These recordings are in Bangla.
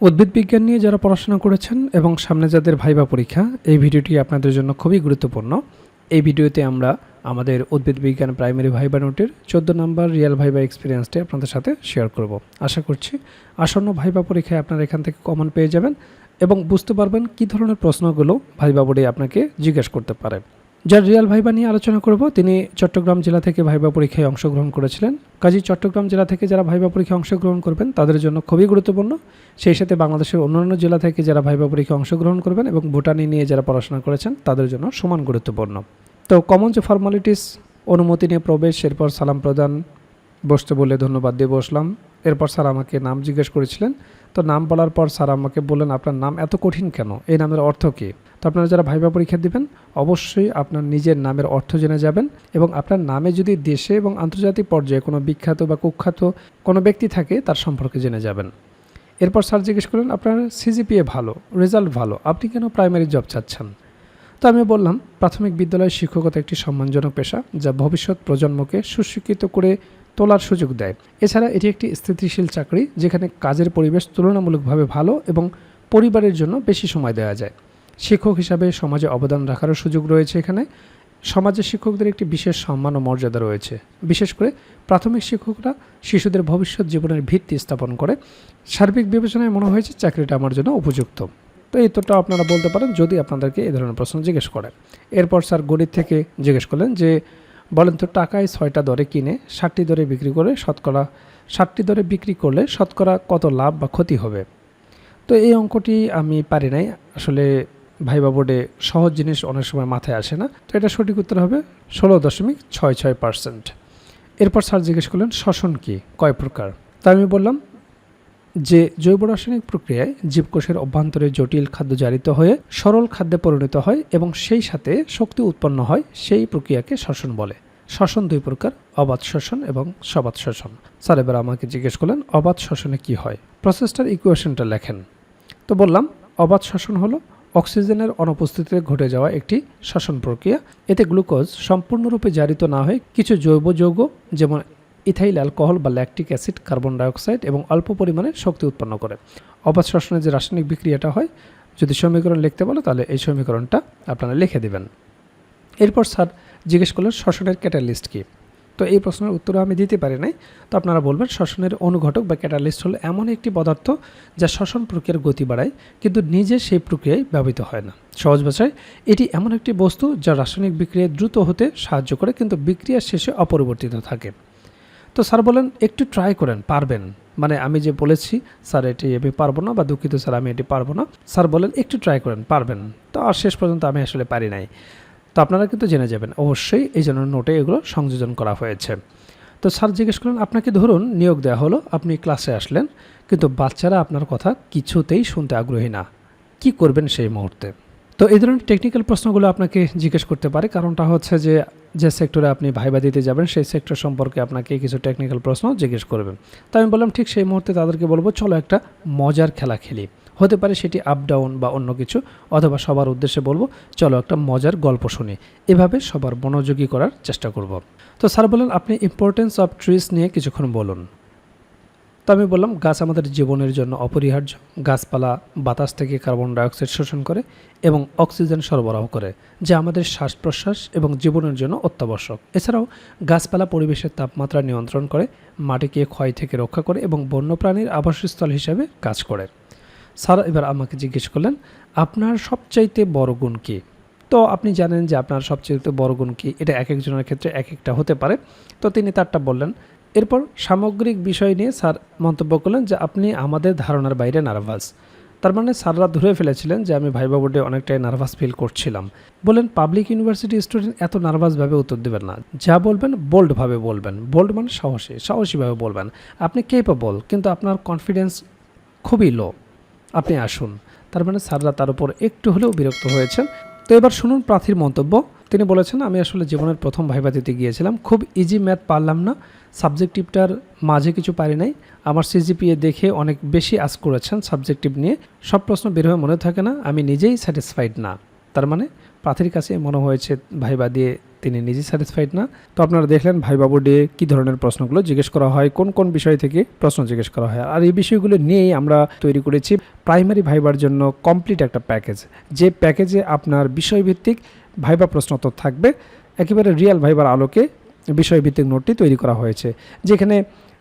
উদ্ভিদ বিজ্ঞান নিয়ে যারা পড়াশোনা করেছেন এবং সামনে যাদের ভাইবা পরীক্ষা, এই ভিডিওটি আপনাদের জন্য খুবই গুরুত্বপূর্ণ। এই ভিডিওতে আমরা আমাদের উদ্ভিদ বিজ্ঞান প্রাইমারি ভাইবা নোটের 14 নম্বর রিয়েল ভাইবা এক্সপিরিয়েন্সটি আপনাদের সাথে শেয়ার করব। আশা করছি আসন্ন ভাইবা পরীক্ষায় আপনারা এখান থেকে কমন পেয়ে যাবেন এবং বুঝতে পারবেন কী ধরনের প্রশ্নগুলো ভাইবা বোর্ডে আপনাকে জিজ্ঞেস করতে পারে। যার রিয়েল ভাইবা নিয়ে আলোচনা করব তিনি চট্টগ্রাম জেলা থেকে ভাইবা পরীক্ষায় অংশগ্রহণ করেছিলেন। কাজেই চট্টগ্রাম জেলা থেকে যারা ভাইবা পরীক্ষায় অংশগ্রহণ করবেন তাদের জন্য খুবই গুরুত্বপূর্ণ। সেই সাথে বাংলাদেশের অন্যান্য জেলা থেকে যারা ভাইবা পরীক্ষায় অংশগ্রহণ করবেন এবং ভুটানি নিয়ে যারা পড়াশোনা করেছেন তাদের জন্য সমান গুরুত্বপূর্ণ। তো কমন যে ফর্মালিটিস, অনুমতি নিয়ে প্রবেশ, এরপর সালাম প্রদান, বসতে বলে ধন্যবাদ দিয়ে বসলাম। এরপর স্যার আমাকে নাম জিজ্ঞেস করেছিলেন। তো নাম বলার পর স্যার আমাকে বললেন, আপনার নাম এত কঠিন কেন, এই নামের অর্থ কী? তো আপনারা যারা ভাইবা পরীক্ষা দিবেন অবশ্যই আপনার নিজের নামের অর্থ জেনে যাবেন এবং আপনার নামে যদি দেশে এবং আন্তর্জাতিক পর্যায়ে কোনো বিখ্যাত বা কুখ্যাত কোনো ব্যক্তি থাকে তার সম্পর্কে জেনে যাবেন। এরপর স্যার জিজ্ঞেস করলেন, আপনার সিজিপিএ ভালো, রেজাল্ট ভালো, আপনি কেন প্রাইমারি জব চাচ্ছেন? তো আমি বললাম, প্রাথমিক বিদ্যালয়ের শিক্ষকতা একটি সম্মানজনক পেশা যা ভবিষ্যৎ প্রজন্মকে সুশিক্ষিত করে তোলার সুযোগ দেয়। এছাড়া এটি একটি স্থিতিশীল চাকরি যেখানে কাজের পরিবেশ তুলনামূলকভাবে ভালো এবং পরিবারের জন্য বেশি সময় দেওয়া যায়। শিক্ষক হিসাবে সমাজে অবদান রাখারও সুযোগ রয়েছে। এখানে সমাজের শিক্ষকদের একটি বিশেষ সম্মান ও মর্যাদা রয়েছে। বিশেষ করে প্রাথমিক শিক্ষকরা শিশুদের ভবিষ্যৎ জীবনের ভিত্তি স্থাপন করে। সার্বিক বিবেচনায় মনে হয়েছে চাকরিটা আমার জন্য উপযুক্ত। তো এই উত্তরটা আপনারা বলতে পারেন যদি আপনাদেরকে এই ধরনের প্রশ্ন জিজ্ঞেস করে। এরপর স্যার গণিত থেকে জিজ্ঞেস করলেন যে, বলেন তো টাকায় 6টা দরে কিনে 60টি দরে বিক্রি করে শতকরা 60টি দরে বিক্রি করলে শতকরা কত লাভ বা ক্ষতি হবে? তো এই অঙ্কটি আমি পারি নাই। আসলে ভাইবা বোর্ডে সহজ জিনিস অনেক সময় মাথায় আসে না। তো এটা সঠিক উত্তর হবে 16.66%। এরপর স্যার জিজ্ঞেস করলেন, শ্বসন কি, কয় প্রকার? তা আমি বললাম যে জৈব রাসায়নিক প্রক্রিয়ায় জীবকোষের অভ্যন্তরে জটিল খাদ্য জারিত হয়ে সরল খাদ্যে পরিণত হয় এবং সেই সাথে শক্তি উৎপন্ন হয়, সেই প্রক্রিয়াকে শ্বসন বলে। শ্বসন 2 প্রকার, অবাধ শ্বসন এবং সবাত শ্বসন। স্যার এবার আমাকে জিজ্ঞেস করলেন, অবাধ শ্বসনে কি হয়? প্রসেসটার ইকুয়েশনটা লেখেন। তো বললাম, অবাধ শ্বসন হলো অক্সিজেনের অনুপস্থিতিতে ঘটে যাওয়া একটি শ্বসন প্রক্রিয়া। এতে গ্লুকোজ সম্পূর্ণরূপে জারিত না হয়ে কিছু জৈব যৌগ যেমন ইথাইল অ্যালকোহল বা ল্যাকটিক অ্যাসিড, কার্বন ডাইঅক্সাইড এবং অল্প পরিমাণে শক্তি উৎপন্ন করে। অবাধ শ্বসনের যে রাসায়নিক বিক্রিয়াটা হয়, যদি সমীকরণ লিখতে বলো তাহলে এই সমীকরণটা আপনারা লিখে দেবেন। এরপর স্যার জিজ্ঞেস করলেন, শ্বসনের ক্যাটালিস্ট কী? তো এই প্রশ্নের উত্তর আমি দিতে পারি নাই। তো আপনারা বলবেন, শ্বসনের অনুঘটক বা ক্যাটালিস্ট হলো এমন একটি পদার্থ যা শ্বসন প্রক্রিয়ার গতি বাড়ায় কিন্তু নিজে সেই প্রক্রিয়ায় ব্যবহৃত হয় না। সহজ ভাষায় এটি এমন একটি বস্তু যা রাসায়নিক বিক্রিয়া দ্রুত হতে সাহায্য করে কিন্তু বিক্রিয়ার শেষে অপরিবর্তিত থাকে। তো স্যার বলেন, একটু ট্রাই করেন, পারবেন। মানে আমি যে বলেছি স্যার এটি আমি পারবো না বা দুঃখিত স্যার আমি এটি পারবো না, স্যার বলেন একটু ট্রাই করেন, পারবেন। তো আর শেষ পর্যন্ত আমি আসলে পারি নাই। তো আপনারা কিন্তু জেনে যাবেন অবশ্যই, এই জন্য নোটে এগুলো সংযোজন করা হয়েছে। তো স্যার জিজ্ঞেস করলেন, আপনাকে ধরুন নিয়োগ দেওয়া হলো, আপনি ক্লাসে আসলেন কিন্তু বাচ্চারা আপনার কথা কিছুতেই শুনতে আগ্রহী না, কি করবেন সেই মুহূর্তে? তো এই ধরনের টেকনিক্যাল প্রশ্নগুলো আপনাকে জিজ্ঞেস করতে পারে। কারণটা হচ্ছে যে সেক্টরে আপনি ভাইবা দিতে যাবেন সেই সেক্টর সম্পর্কে আপনাকে কিছু টেকনিক্যাল প্রশ্ন জিজ্ঞেস করবেন। তো আমি বললাম, ঠিক সেই মুহূর্তে তাদেরকে বলবো, চলো একটা মজার খেলা খেলি। হতে পারে সেটি আপ ডাউন বা অন্য কিছু, অথবা সবার উদ্দেশ্যে বলবো, চলো একটা মজার গল্প শুনি। এভাবে সবার মনোযোগী করার চেষ্টা করব। তো স্যার বললেন, আপনি ইম্পর্টেন্স অফ ট্রিজ নিয়ে কিছুক্ষণ বলুন। তো আমি বললাম, গাছ আমাদের জীবনের জন্য অপরিহার্য। গাছপালা বাতাস থেকে কার্বন ডাইঅক্সাইড শোষণ করে এবং অক্সিজেন সরবরাহ করে, যা আমাদের শ্বাস প্রশ্বাস এবং জীবনের জন্য অত্যাবশ্যক। এছাড়াও গাছপালা পরিবেশের তাপমাত্রা নিয়ন্ত্রণ করে, মাটিকে ক্ষয় থেকে রক্ষা করে এবং বন্যপ্রাণীর আবাসস্থল হিসেবে কাজ করে। স্যার এবার আমাকে জিজ্ঞেস করলেন, আপনার সবচাইতে বড় গুণ কী? তো আপনি জানেন যে আপনার সবচাইতে বড় গুণ কী, এটা এক একজনের ক্ষেত্রে এক একটা হতে পারে। তো তিনি তারটা বললেন। এরপর সামগ্রিক বিষয় নিয়ে স্যার মন্তব্য করলেন যে, আপনি আমাদের ধারণার বাইরে নার্ভাস। তার মানে স্যাররা ধরে ফেলেছিলেন যে আমি ভাইবা বোর্ডে অনেকটাই নার্ভাস ফিল করছিলাম। বললেন, পাবলিক ইউনিভার্সিটি স্টুডেন্ট এত নার্ভাসভাবে উত্তর দেবেন না, যা বলবেন বোল্ডভাবে বলবেন। বোল্ড মানে সাহসীভাবে বলবেন। আপনি কেপেবল কিন্তু আপনার কনফিডেন্স খুবই লো, আপনি আসুন। তার মানে স্যাররা তার উপর একটু হলেও বিরক্ত হয়েছেন। তো এবার শুনুন প্রার্থীর মন্তব্য। তিনি বলেছেন, আমি আসলে জীবনের প্রথম ভাইবা দিতে গিয়েছিলাম, খুব ইজি ম্যাথ পারলাম না, সাবজেক্টিভটার মাঝে কিছু পারি নাই। আমার সিজিপিএ দেখে অনেক বেশি আস্ক করেছেন সাবজেক্টিভ নিয়ে, সব প্রশ্ন বের হয়ে মনে থাকে না, আমি নিজেই স্যাটিসফাইড না। তার মানে প্রার্থীর কাছে মনে হয়েছে ভাইবা দিয়ে তিনি নিজে স্যাটিসফাইড না। তো আপনারা দেখলেন ভাইবা বোর্ডে কী ধরনের প্রশ্নগুলো জিজ্ঞেস করা হয়, কোন কোন বিষয় থেকে প্রশ্ন জিজ্ঞেস করা হয়। আর এই বিষয়গুলো নিয়েই আমরা তৈরি করেছি প্রাইমারি ভাইবার জন্য কমপ্লিট একটা প্যাকেজ, যে প্যাকেজে আপনার বিষয়ভিত্তিক ভাইবা প্রশ্নোত্তর থাকবে, একেবারে রিয়েল ভাইবার আলোকে বিষয়ভিত্তিক নোটটি তৈরি করা হয়েছে, যেখানে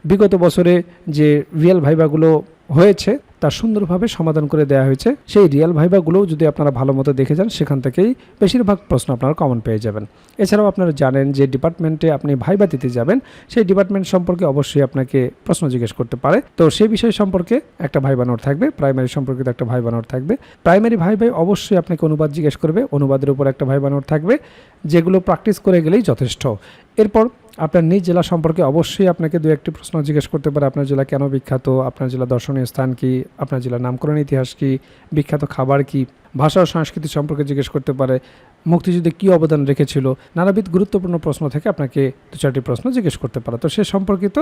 বিগত বছরে যে রিয়েল ভাইবাগুলো হয়েছে তা সুন্দরভাবে সমাধান করে দেওয়া হয়েছে। সেই রিয়েল ভাইবাগুলোও যদি আপনারা ভালো মতো দেখে যান, সেখান থেকেই বেশিরভাগ প্রশ্ন আপনারা কমন পেয়ে যাবেন। এছাড়াও আপনারা জানেন যে ডিপার্টমেন্টে আপনি ভাইবা দিতে যাবেন, সেই ডিপার্টমেন্ট সম্পর্কে অবশ্যই আপনাকে প্রশ্ন জিজ্ঞেস করতে পারে। তো সেই বিষয় সম্পর্কে একটা ভাইবা নোট থাকবে, প্রাইমারি সম্পর্কিত একটা ভাইবা নোট থাকবে। প্রাইমারি ভাইবাই অবশ্যই আপনাকে অনুবাদ জিজ্ঞেস করবে, অনুবাদের উপর একটা ভাইবা নোট থাকবে, যেগুলো প্র্যাকটিস করে গেলেই যথেষ্ট। এরপর আপনার নিজ জেলা সম্পর্কে অবশ্যই আপনাকে দু একটি প্রশ্ন জিজ্ঞেস করতে পারে। আপনার জেলা কেন বিখ্যাত, আপনার জেলা দর্শনীয় স্থান কি, আপনার জেলার নামকরণ ইতিহাস কি, বিখ্যাত খাবার কি, ভাষা ও সংস্কৃতি সম্পর্কে জিজ্ঞেস করতে পারে, মুক্তিযুদ্ধে কী অবদান রেখেছিল, নানাবিধ গুরুত্বপূর্ণ প্রশ্ন থেকে আপনাকে দু চারটি প্রশ্ন জিজ্ঞেস করতে পারে। তো সে সম্পর্কিত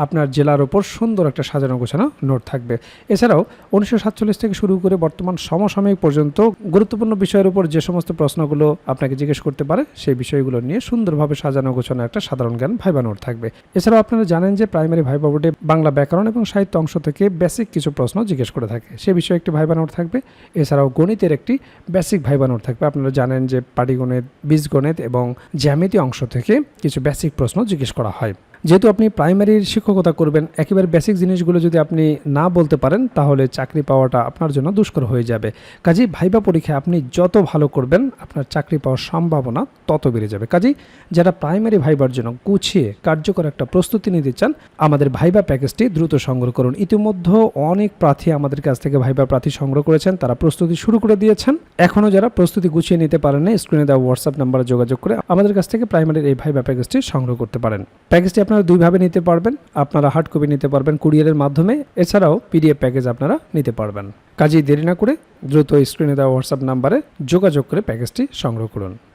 আপনার জেলার ওপর সুন্দর একটা সাজানো গোছানো নোট থাকবে। এছাড়াও 1947 থেকে শুরু করে বর্তমান সমসাময়িক পর্যন্ত গুরুত্বপূর্ণ বিষয়ের উপর যে সমস্ত প্রশ্নগুলো আপনাকে জিজ্ঞেস করতে পারে, সেই বিষয়গুলো নিয়ে সুন্দরভাবে সাজানো গোছানো একটা সাধারণ জ্ঞান ভাইবা নোট থাকবে। এছাড়াও আপনারা জানেন যে প্রাইমারি ভাইবা বোর্ডে বাংলা ব্যাকরণ এবং সাহিত্য অংশ থেকে বেসিক কিছু প্রশ্ন জিজ্ঞেস করে থাকে, সে বিষয়ে একটি ভাইবা নোট থাকবে। এছাড়াও গণিতের একটি বেসিক ভাইবা নোট থাকবে। আপনারা জানেন যে পাটিগণিত, বীজগণিত এবং জ্যামিতি অংশ থেকে কিছু বেসিক প্রশ্ন জিজ্ঞেস করা হয়। যেহেতু আপনি প্রাইমারির শিক্ষকতা করবেন, একেবারে বেসিক জিনিসগুলো যদি আপনি না বলতে পারেন, তাহলে চাকরি পাওয়াটা আপনার জন্য দুষ্কর হয়ে যাবে। কাজেই ভাইবা পরীক্ষায় আপনি যত ভালো করবেন, আপনার চাকরি পাওয়ার সম্ভাবনা তত বেড়ে যাবে। কাজেই যারা প্রাইমারি ভাইবার জন্য গুছিয়ে কার্যকর একটা প্রস্তুতি নিতে চান, আমাদের ভাইবা প্যাকেজটি দ্রুত সংগ্রহ করুন। ইতিমধ্যে অনেক প্রার্থী আমাদের কাছ থেকে ভাইবা প্রার্থী সংগ্রহ করেছেন, তারা প্রস্তুতি শুরু করে দিয়েছেন। এখনও যারা প্রস্তুতি গুছিয়ে নিতে পারেন না, স্ক্রিনে দেওয়া হোয়াটসঅ্যাপ নাম্বারে যোগাযোগ করে আমাদের কাছ থেকে প্রাইমারির এই ভাইবা প্যাকেজটি সংগ্রহ করতে পারেন। প্যাকেজটি আপনারা দুইভাবে নিতে পারবেন, আপনারা হার্ড কপি নিতে পারবেন কুরিয়ারের মাধ্যমে, এছাড়াও পিডিএফ প্যাকেজ আপনারা নিতে পারবেন। কাজেই দেরি না করে দ্রুত স্ক্রিনে দেওয়া হোয়াটসঅ্যাপ নাম্বারে যোগাযোগ করে প্যাকেজটি সংগ্রহ করুন।